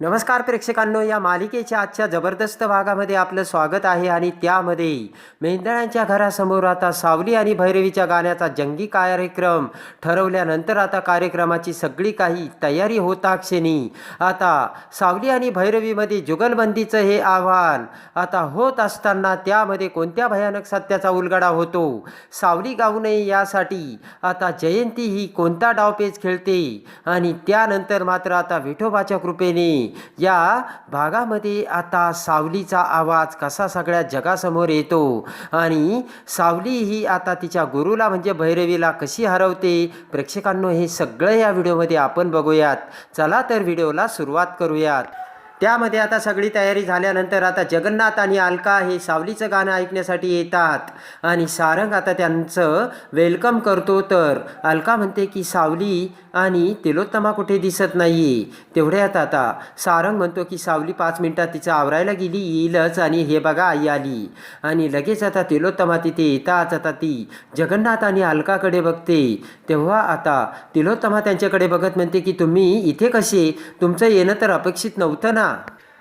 नमस्कार प्रेक्षकांनो, या मालिकेच्या आजच्या जबरदस्त भागामध्ये आपलं स्वागत आहे. आणि त्यामध्ये मेंढरांच्या घरासमोर आता सावली आणि भैरवीच्या गाण्याचा जंगी कार्यक्रम ठरवल्यानंतर आता कार्यक्रमाची सगळी काही तयारी होता क्षणी आता सावली आणि भैरवीमध्ये जुगलबंदीचं हे आव्हान आता होत असताना त्यामध्ये कोणत्या भयानक सत्याचा उलगडा होतो, सावली गाऊ नये यासाठी आता जयंती ही कोणता डावपेच खेळते आणि त्यानंतर मात्र आता विठोबाच्या कृपेने या भागामध्ये आता सावलीचा आवाज कसा सगळ्या जगासमोर येतो आणि सावली ही आता तिच्या गुरुला म्हणजे भैरवीला कशी हरवते. प्रेक्षकांनो, हे सगळं या व्हिडिओमध्ये आपण बघूयात. चला तर व्हिडिओला सुरुवात करूयात. त्यामध्ये आता सगळी तयारी झाल्यानंतर आता जगन्नाथ आणि अलका हे सावलीचं गाणं ऐकण्यासाठी येतात आणि सारंग आता त्यांचं वेलकम करतो. तर अलका म्हणते की सावली आणि तिलोत्तमा कुठे दिसत नाही. तेवढ्यात आता सारंग म्हणतो की सावली 5 मिनिटात तिचं आवरायला गेली, येईलच. आणि हे बघा, आई आली. आणि लगेच आता तिलोत्तमा तिथे येताच आता ती जगन्नाथ आणि अलकाकडे बघते. तेव्हा आता तिलोत्तमा त्यांच्याकडे बघत म्हणते की तुम्ही इथे कसे, तुमचं येणं तर अपेक्षित नव्हतं ना.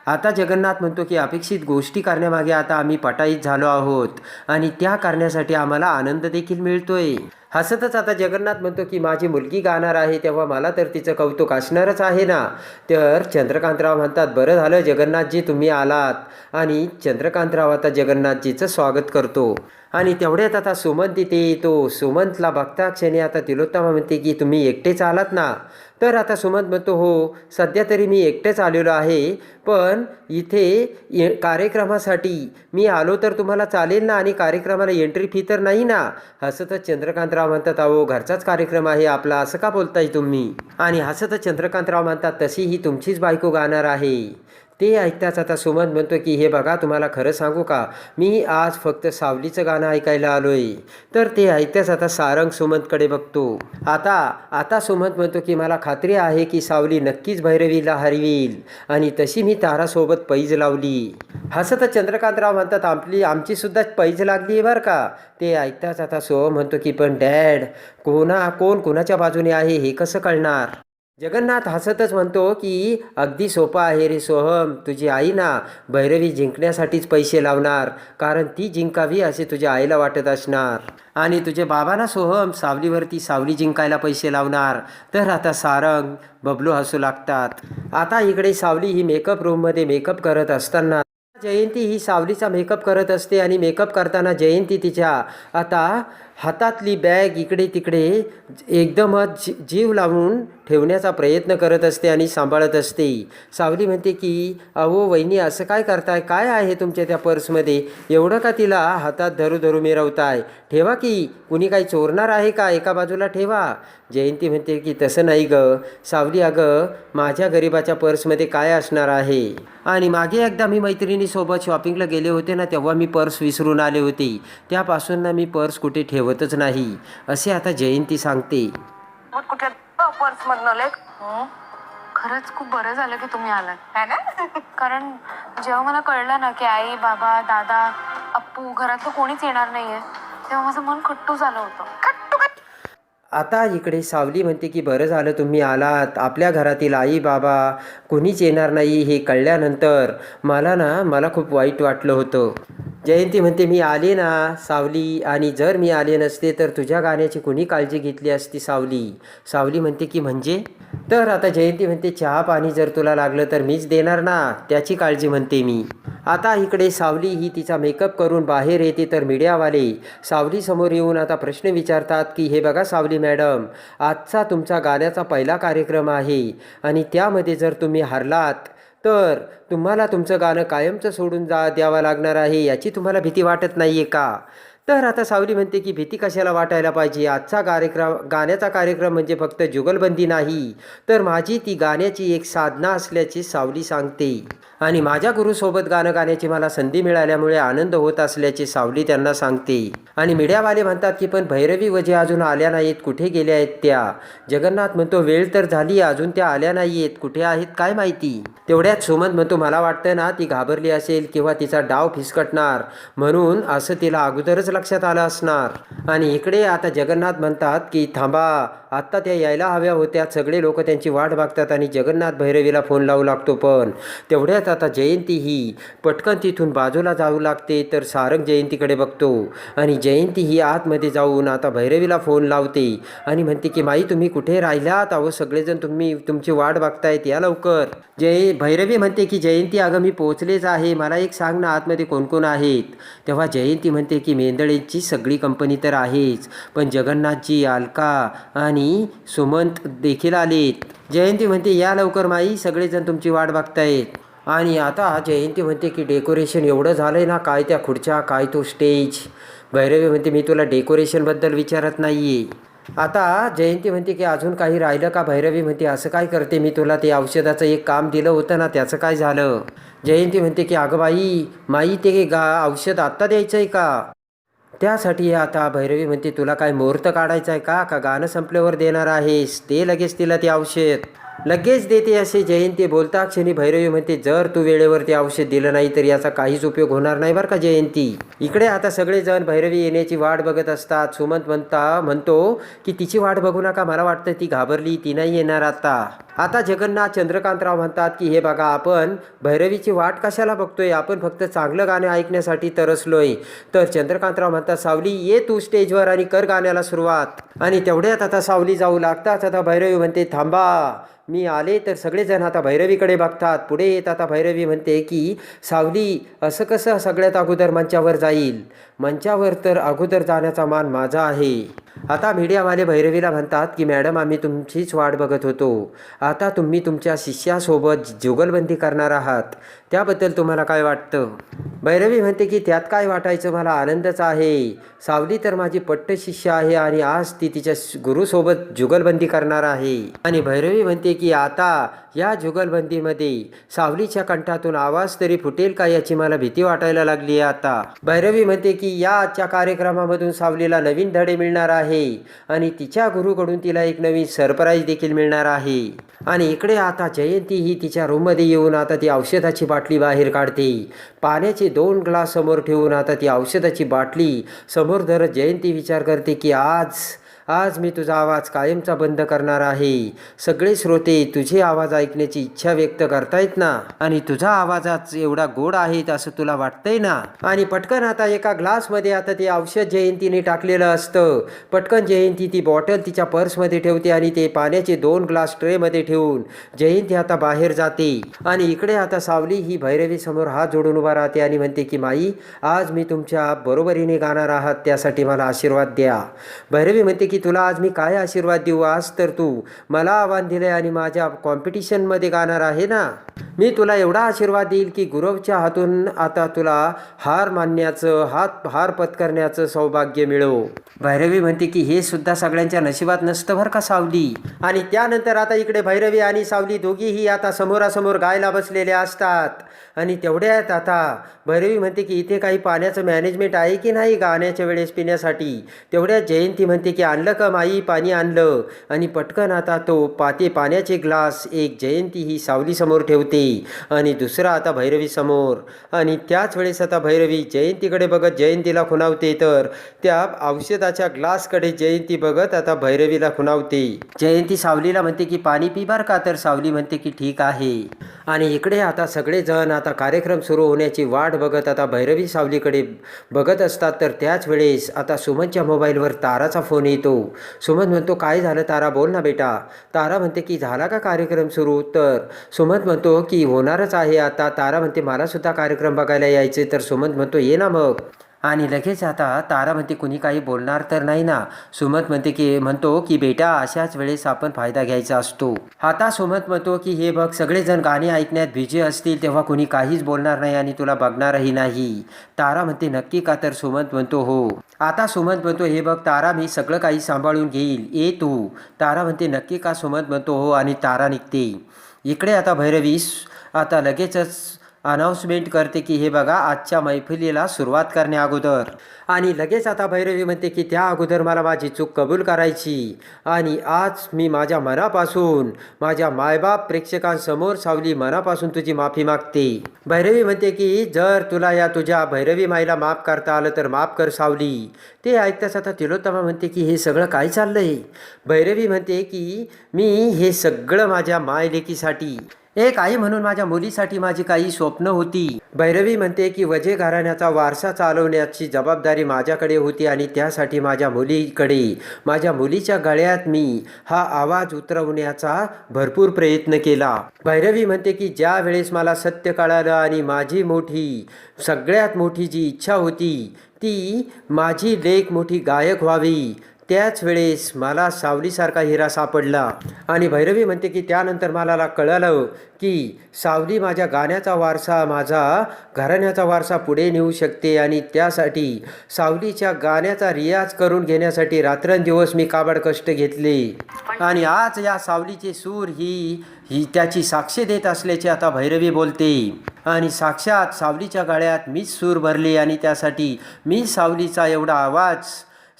आता जगन्नाथ म्हणतो की अपेक्षित गोष्टी करण्यामागे आता आम्ही पटाईत झालो आहोत आणि त्या करण्यासाठी आम्हाला आनंद देखील मिळतोय. हसतच आता जगन्नाथ म्हणतो की माझी मुलगी गाणार आहे तेव्हा मला तर तिचं कौतुक असणारच आहे ना. तर चंद्रकांतराव म्हणतात, बरं झालं जगन्नाथजी तुम्ही आलात. आणि चंद्रकांतराव आता जगन्नाथजीचं स्वागत करतो. आणि तेवढ्यात आता सुमंत तिथे येतो. सुमंतला बघता क्षणी आता तिलोत्तमा म्हणते की तुम्ही एकटेच आलात ना. तर आता सुमंत म्हणतो, हो सध्या तरी मी एकटेच आलेलो आहे, पण इथे कार्यक्रमासाठी मी आलो तर तुम्हाला चालेल ना, आणि कार्यक्रमाला एंट्री फी तर नाही ना. हसतच चंद्रकांतराव म्हणतात, अहो घरचाच कार्यक्रम आहे आपला, असं का बोलताय तुम्ही. आणि हसतच चंद्रकांतराव म्हणतात, तशी ही तुमचीच बायको गाणार आहे. ते ऐकताच आता सुमंत म्हणतो की हे बघा, तुम्हाला खरं सांगू का, मी आज फक्त सावलीचं गाणं ऐकायला आलोय. तर ते ऐकताच आता सारंग सुमंतकडे बघतो. आता सुमंत म्हणतो की मला खात्री आहे की सावली नक्कीच भैरवीला हरवील आणि तशी मी तारासोबत पैज लावली. हसतच चंद्रकांतराव म्हणतात, आमची सुद्धा पैज लागली आहे बरं का. ते ऐकताच आता सोहम म्हणतो की पण डॅड, कोण कोणाच्या बाजूने आहे हे कसं कळणार. जगन्नाथ हसतच म्हणतो की अगदी सोपं आहे रे सोहम, तुझी आई ना भैरवी जिंकण्यासाठीच पैसे लावणार, कारण ती जिंकावी असे तुझ्या आईला वाटत असणार. आणि तुझे बाबा ना सोहम सावलीवरती सावली जिंकायला पैसे लावणार. तर आता सारंग बबलू हसू लागतात. आता इकडे सावली ही मेकअप रूममध्ये मेकअप करत असताना जयंती ही सावलीचा मेकअप करत असते. आणि मेकअप करताना जयंती तिच्या आता हातातली बॅग इकडे तिकडे एकदमच जीव लावून ठेवण्याचा प्रयत्न करत असते आणि सांभाळत असते. सावली म्हणते की अहो वहिनी, असं काय करताय, काय आहे तुमच्या त्या पर्समध्ये, एवढं का तिला हातात धरू धरू मिरवताय, ठेवा की, कुणी काही चोरणार आहे का, एका बाजूला ठेवा. जयंती म्हणते की तसं नाही ग सावली, अगं माझ्या गरिबाच्या पर्समध्ये काय असणार आहे. आणि मागे एकदा मी मैत्रिणीसोबत शॉपिंगला गेले होते ना, तेव्हा मी पर्स विसरून आले होते, त्यापासून ना मी पर्स कुठे ठेवतच नाही, असे आता जयंती सांगते. पर्स मधनं खरंच खूप बरं झालं की तुम्ही आलात, है ना. कारण जेव्हा मला कळलं ना की आई बाबा दादा अप्पू घरात कोणीच येणार नाहीये, तेव्हा माझं मन खट्टू झालं होतं. आता इकडे सावली म्हणते की बरं झालं तुम्ही आलात, आपल्या घरातील आई बाबा कोणीच येणार नाही हे कळल्यानंतर मला खूप वाईट वाटलं होतं. जयंती म्हणते मी आले ना सावली, आणि जर मी आले नसते तर तुझ्या गाण्याची कुणी काळजी घेतली असती सावली. सावली म्हणते की म्हणजे. तर आता जयंती म्हणते चहा पाणी जर तुला लागलं तर मीच देणार ना, त्याची काळजी म्हणते मी. आता इकडे सावली ही तिचा मेकअप करून बाहेर येते. तर मीडियावाले सावलीसमोर येऊन आता प्रश्न विचारतात की हे बघा सावली मॅडम, आजचा तुमचा गाण्याचा पहिला कार्यक्रम आहे आणि त्यामध्ये जर तुम्ही हरलात तर तुम्हाला तुमचं गाणं कायमचं सोडून द्यावं लागणार आहे, याची तुम्हाला भीती वाटत नाही आहे का. तर आता सावली म्हणते की भीती कशाला वाटायला पाहिजे, आजचा गाण्याचा कार्यक्रम म्हणजे फक्त जुगलबंदी नाही, तर माझी ती गाण्याची एक साधना असल्याची सावली सांगते. आणि माझ्या गुरुसोबत गाणं गाण्याची मला संधी मिळाल्यामुळे आनंद होत असल्याचे सावली त्यांना सांगते. आणि मीडियावाले म्हणतात की पण भैरवी वजे अजून आल्या नाहीत, कुठे गेल्या आहेत त्या. जगन्नाथ म्हणतो वेळ तर झाली, अजून त्या आल्या नाही आहेत, कुठे आहेत काय माहिती. तेवढ्यात सुमंत म्हणतो मला वाटतं ना ती घाबरली असेल किंवा तिचा डाव फिसकटणार म्हणून असं तिला अगोदरच लक्षात आलं असणार. आणि इकडे आता जगन्नाथ म्हणतात की थांबा, आत्ता त्या यायला हव्या होत्या. सगळे लोक त्यांची वाट बघतात आणि जगन्नाथ भैरवीला फोन लावू लागतो. पण तेवढ्यात आता जयंती ही पटकन तिथून बाजूला जाऊ लागते. तर सारंग जयंतीकडे बघतो आणि जयंती ही आतमध्ये जाऊन आता भैरवीला फोन लावते आणि म्हणते की माई तुम्ही कुठे राहिलात? अहो सगळेजण तुमची वाट बघतायत, या लवकर. भैरवी म्हणते की जयंती अगं मी पोचलेच आहे, मला एक सांग ना आतमध्ये कोण कोण आहेत? तेव्हा जयंती म्हणते की मेंदळेंची सगळी कंपनी तर आहेच, पण जगन्नाथजी, अलका आणि सुमंत देखील आलेत. जयंती म्हणते या लवकर माई, सगळेजण तुमची वाट बघतायत. आणि आता जयंती म्हणते की डेकोरेशन एवढं झालं आहे ना, काय त्या खुर्च्या, काय तो स्टेज. भैरवी म्हणते मी तुला डेकोरेशनबद्दल विचारत नाही आहे. आता जयंती म्हणते की अजून काही राहिलं का? भैरवी म्हणते असं काय करते, मी तुला ते औषधाचं एक काम दिलं होतं ना, त्याचं काय झालं? जयंती म्हणते की अगं बाई माई ते औषध आत्ता द्यायचं आहे का? त्यासाठी आता भैरवी म्हणते तुला काय मुहूर्त काढायचा आहे का गाणं संपल्यावर देणार आहेस? ते लगेच तिला ते औषध लगेच देते असे जयंती बोलता क्षणी भैरवी म्हणते जर तू वेळेवर ते औषध दिलं नाही तर याचा काहीच उपयोग होणार नाही बरं का जयंती. इकडे आता सगळेजण भैरवी येण्याची वाट बघत असतात. सुमंत म्हणतो की तिची वाट बघू नका, मला वाटतं ती घाबरली, ती नाही येणार आता. आता जगन्नाथ चंद्रकांतराव म्हणतात की हे बघा आपण भैरवीची वाट कशाला बघतोय, आपण फक्त चांगलं गाणं ऐकण्यासाठी तरसलोय. तर चंद्रकांतराव म्हणतात सावली ये तू स्टेजवर आणि कर गाण्याला सुरुवात. आणि तेवढ्यात आता सावली जाऊ लागताच आता भैरवी म्हणते थांबा मी आले. तर सगळेजण आता भैरवीकडे बघतात. पुढे येत आता भैरवी म्हणते की सावली असं कसं सगळ्यात अगोदर मंचावर जाईल? मंचावर तर अगोदर जाण्याचा मान माझा आहे. आता मीडियावाले भैरवीला म्हणतात की मॅडम आम्ही तुमचीच वाट बघत होतो, आता तुम्ही तुमच्या शिष्यासोबत जुगलबंदी करणार आहात, त्याबद्दल तुम्हाला काय वाटतं? भैरवी म्हणते की त्यात काय वाटायचं, मला आनंदच आहे. सावली तर माझी पट्ट शिष्य आहे आणि आज ती तिच्या गुरुसोबत जुगलबंदी करणार आहे. आणि भैरवी म्हणते की आता या जुगलबंदीमध्ये सावलीच्या कंठातून आवाज तरी फुटेल का याची मला भीती वाटायला लागली आहे आता. भैरवी म्हणते की या आजच्या कार्यक्रमामधून सावलीला नवीन धडे मिळणार आहे आणि तिच्या गुरुकडून तिला एक नवीन सरप्राईज देखील मिळणार आहे. आणि इकडे आता जयंती ही तिच्या रूममध्ये येऊन आता ती औषधाची बाटली बाहेर काढते. पाण्याचे 2 ग्लास समोर ठेवून आता ती औषधाची बाटली समोर धरत जयंती विचार करते की आज मी तुझा आवाज कायमचा बंद करणार आहे. सगळे श्रोते तुझे आवाज ऐकण्याची इच्छा व्यक्त करतायत ना, आणि तुझा आवाजाच एवढा गोड आहे असं तुला वाटतंय ना. आणि पटकन आता एका ग्लासमध्ये आता ते औषध जयंतीने टाकलेलं असतं. पटकन जयंती ती बॉटल तिच्या पर्समध्ये ठेवते आणि ते पाण्याचे 2 ग्लास ट्रेमध्ये ठेवून जयंती आता बाहेर जाते. आणि इकडे आता सावली ही भैरवी समोर हात जोडून उभा राहते आणि म्हणते की माई आज मी तुमच्या बरोबरीने गाणार आहात, त्यासाठी मला आशीर्वाद द्या. भैरवी म्हणते की तुला आज मी काय आशीर्वाद देऊ, आज तर तू मला आव्हान दिले आणि माझ्या कॉम्पिटिशनमध्ये गाणार आहे ना. मी तुला एवढा आशीर्वाद देईल की गुरुच्या हातून आता तुला हार पत्करण्याचं सौभाग्य मिळो. भैरवी म्हणते की हे सुद्धा सगळ्यांच्या नशिबात नसतं बरं का सावली. आणि त्यानंतर आता इकडे भैरवी आणि सावली दोघीही आता समोरासमोर गायला बसलेले असतात. आणि तेवढ्यात आता भैरवी म्हणते की इथे काही पाण्याचं मॅनेजमेंट आहे की नाही गाण्याच्या वेळेस पिण्यासाठी. तेवढ्यात जयंती म्हणते की आणलं का माई, पाणी आणलं. आणि पटकन आता तो पाण्याचे ग्लास एक जयंती ही सावली समोर ठेवते आणि दुसरा आता भैरवी समोर. आणि त्याच वेळेस आता भैरवी जयंतीकडे बघत जयंतीला खुणावते, तर त्या औषधाच्या ग्लासकडे जयंती बघत आता भैरवीला खुणावते. जयंती सावलीला म्हणते की पाणी पी बर का, तर सावली म्हणते की ठीक आहे. आणि इकडे आता सगळेजण आता कार्यक्रम सुरू होण्याची वाट बघत आता भैरवी सावलीकडे बघत असतात. तर त्याच वेळेस आता सुमनच्या मोबाईलवर ताराचा फोन येतो. सुमन म्हणतो काय झालं तारा, बोल ना बेटा. तारा म्हणते की झाला का कार्यक्रम सुरू? तर सुमंत म्हणतो की होणारच आहे आता. तारा म्हणते मला सुद्धा कार्यक्रम बघायला यायचे. तर सुमंत म्हणतो ये ना मग. आणि लगेच आता तारा म्हणते कुणी काही बोलणार तर नाही ना. सुमंत म्हणतो की बेटा अशाच वेळेस आपण फायदा घ्यायचा असतो. आता सुमंत म्हणतो की हे बघ सगळेजण गाणी ऐकण्यात बिझी असतील तेव्हा कुणी काहीच बोलणार नाही आणि तुला बघणारही नाही. तारा म्हणते नक्की का? तर सुमंत म्हणतो हो. आता सुमंत म्हणतो हे बघ तारा मी सगळं काही सांभाळून घेईल, ये तू. तारा म्हणते नक्की का? सुमंत म्हणतो हो आणि तारा निघते. इकडे आता भैरवी आता लगेचच अनाउन्समेंट करते की हे बघा आजच्या मैफिलीला सुरुवात करण्या अगोदर. आणि लगेच आता भैरवी म्हणते की त्या अगोदर मला माझी चूक कबूल करायची आणि आज मी माझ्या मनापासून माझ्या मायबाप प्रेक्षकांसमोर सावली मनापासून तुझी माफी मागते. भैरवी म्हणते की जर तुला या तुझ्या भैरवी माईला माफ करता आलं तर माफ कर सावली. ते ऐकताच आता तिलोत्तमा म्हणते की हे सगळं काय चाललंय. भैरवी म्हणते की मी हे सगळं माझ्या मायलेकीसाठी एक आई म्हणून माझ्या मुलीसाठी माझी काही स्वप्न होती. भैरवी म्हणते की वजे घराण्याचा वारसा चालवण्याची जबाबदारी माझ्याकडे होती आणि त्यासाठी माझ्या मुलीकडे माझ्या मुलीच्या गळ्यात मी हा आवाज उतरवण्याचा भरपूर प्रयत्न केला. भैरवी म्हणते की ज्या वेळेस मला सत्य कळालं आणि माझी सगळ्यात मोठी जी इच्छा होती ती माझी लेक मोठी गायक व्हावी, त्याच वेळेस मला सावलीसारखा हिरा सापडला. आणि भैरवी म्हणते की त्यानंतर मला कळलं की सावली माझ्या गाण्याचा वारसा, माझा घराण्याचा वारसा पुढे नेऊ शकते आणि त्यासाठी सावलीच्या गाण्याचा रियाज करून घेण्यासाठी रात्रंदिवस मी काबाड कष्ट घेतले. आणि आज या सावलीचे सूर ही त्याची साक्ष देत असल्याचे आता भैरवी बोलते. आणि साक्षात सावलीच्या गळ्यात मीच सूर भरले आणि त्यासाठी मी सावलीचा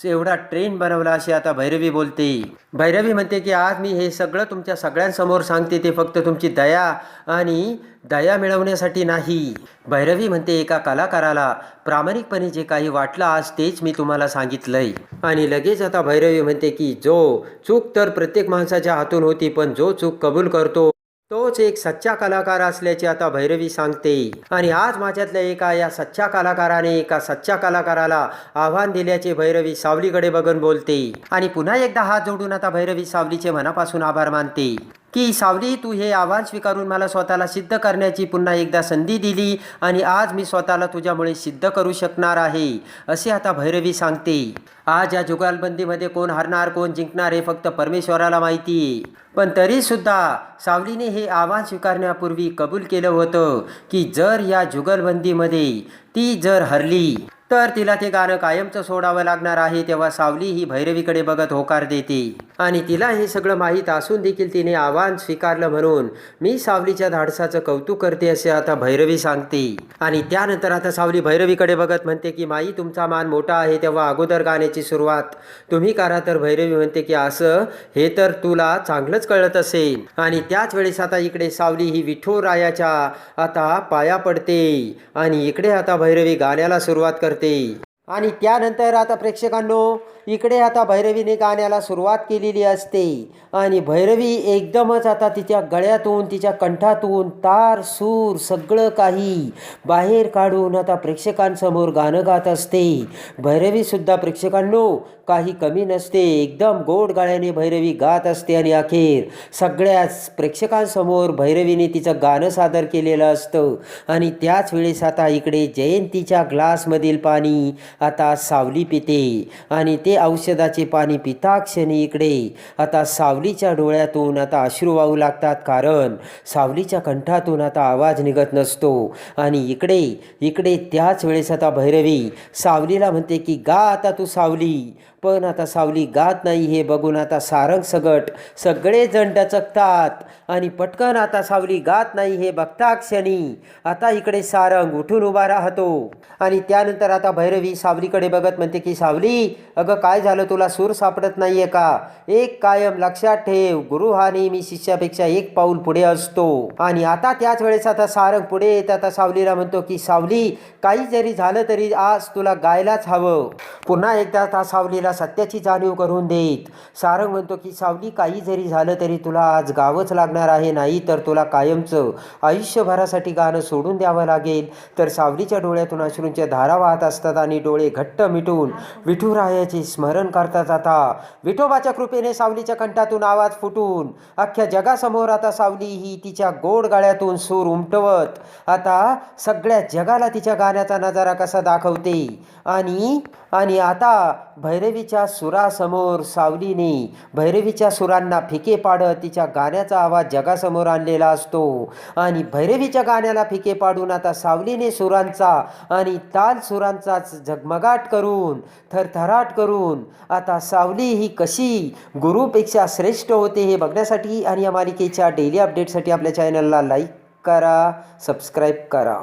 एवढा ट्रेन बनवला अशी आता भैरवी बोलते. भैरवी म्हणते की आज मी हे सगळं तुमच्या सगळ्यांसमोर सांगते ते फक्त तुमची दया मिळवण्यासाठी नाही. भैरवी म्हणते एका कलाकाराला प्रामाणिकपणे जे काही वाटलं आज तेच मी तुम्हाला सांगितलंय. आणि लगेच आता भैरवी म्हणते की चूक तर प्रत्येक माणसाच्या हातून होती, पण जो चूक कबूल करतो तोच एक सच्चा कलाकार असल्याचे आता भैरवी सांगते. आणि आज माझ्यातल्या एका सच्च्या कलाकाराला आव्हान दिल्याचे भैरवी सावलीकडे बघून बोलते. आणि पुन्हा एकदा हात जोडून आता भैरवी सावलीचे मनापासून आभार मानते की सावली तू हे आव्हान स्वीकारून मला स्वतःला सिद्ध करण्याची पुन्हा एकदा संधी दिली आणि आज मी स्वतःला तुझ्यामुळे सिद्ध करू शकणार आहे असे आता भैरवी सांगते. आज या जुगलबंदीमध्ये कोण हरणार कोण जिंकणार हे फक्त परमेश्वराला माहिती आहे. पण तरीसुद्धा सावलीने हे आव्हान स्वीकारण्यापूर्वी कबूल केलं होतं की जर या जुगलबंदीमध्ये ती जर हरली तर तिला ते गाणं कायमचं सोडावं लागणार आहे. तेव्हा सावली ही भैरवीकडे बघत होकार देते आणि तिला हे सगळं माहीत असून देखील तिने आव्हान स्वीकारलं म्हणून मी सावलीच्या धाडसाचं कौतुक करते असे आता भैरवी सांगते. आणि त्यानंतर आता सावली भैरवीकडे बघत म्हणते की माई तुमचा मान मोठा आहे तेव्हा अगोदर गाण्याची सुरुवात तुम्ही करा. तर भैरवी म्हणते की असं हे तर तुला चांगलंच कळत असेल. आणि त्याच वेळेस आता इकडे सावली ही विठोरायाच्या आता पाया पडते आणि इकडे आता भैरवी गाण्याला सुरुवात करते. आणि त्यानंतर आता प्रेक्षकांनो इकडे आता भैरवीने गाण्याला सुरुवात केलेली असते आणि भैरवी एकदमच आता तिच्या गळ्यातून तिच्या कंठातून तार सूर सगळं काही बाहेर काढून आता प्रेक्षकांसमोर गाणं गात असते. भैरवीसुद्धा प्रेक्षकांनो काही कमी नसते, एकदम गोड गाण्याने भैरवी गात असते आणि अखेर सगळ्याच प्रेक्षकांसमोर भैरवीने तिचं गाणं सादर केलेलं असतं. आणि त्याच वेळेस आता इकडे जयंतीच्या ग्लासमधील पाणी आता सावली पिते आणि ते औषधाचे पाणी पिताक्षणी इकडे आता सावलीच्या डोळ्यातून आता अश्रू वाहू लागतात, कारण सावलीच्या कंठातून आता आवाज निघत नसतो. आणि इकडे त्याच वेळेस आता भैरवी सावलीला म्हणते की गा आता तू सावली. पण आता सावली गात नाही हे बघून आता सारंग सगळेजण डचकतात आणि पटकन आता सावली गात नाही हे बघता क्षणी आता इकडे सारंग उठून उभा राहतो. आणि त्यानंतर आता भैरवी सावलीकडे बघत म्हणते की सावली अगं काय झालं, तुला सूर सापडत नाहीये का? एक कायम लक्षात ठेव, गुरु हा नेहमी शिष्यापेक्षा एक पाऊल पुढे असतो. आणि आता त्याच वेळेस आता सारंग पुढे येत आता सावलीला म्हणतो की सावली काही जरी झालं तरी आज तुला गायलाच हवं. पुन्हा एकदा आता सावलीला सत्याची जाणीव करून देत सारंग म्हणतो की सावली काही जरी झालं तरी तुला आज गावंच लागणार आहे, नाही तर तुला कायमचं आयुष्यभरासाठी गाणं सोडून द्यावं लागेल. तर सावलीच्या डोळ्यातून अश्रूंच्या धारा वाहत असतात आणि डोळे घट्ट मिटून विठुरायाचे स्मरण करतात. आता विठोबाच्या कृपेने सावलीच्या कंठातून आवाज फुटून अख्ख्या जगासमोर आता सावली ही तिच्या गोड गाळ्यातून सूर उमटवत आता सगळ्या जगाला तिच्या गाण्याचा नजारा कसा दाखवते. आणि आता भैरवीच्या सुरासमोर सावलीने भैरवीच्या सुरांना फिके पाडत तिच्या गाण्याचा आवाज जगासमोर आणलेला असतो. आणि भैरवीच्या गाण्याला फिके पाडून आता सावलीने सुरांचा आणि ताल सुरांचा झगमगाट करून थरथराट करून आता सावली ही कशी गुरुपेक्षा श्रेष्ठ होते हे बघण्यासाठी आणि या मालिकेच्या डेली अपडेटसाठी आपल्या चॅनलला लाईक करा, सबस्क्राईब करा.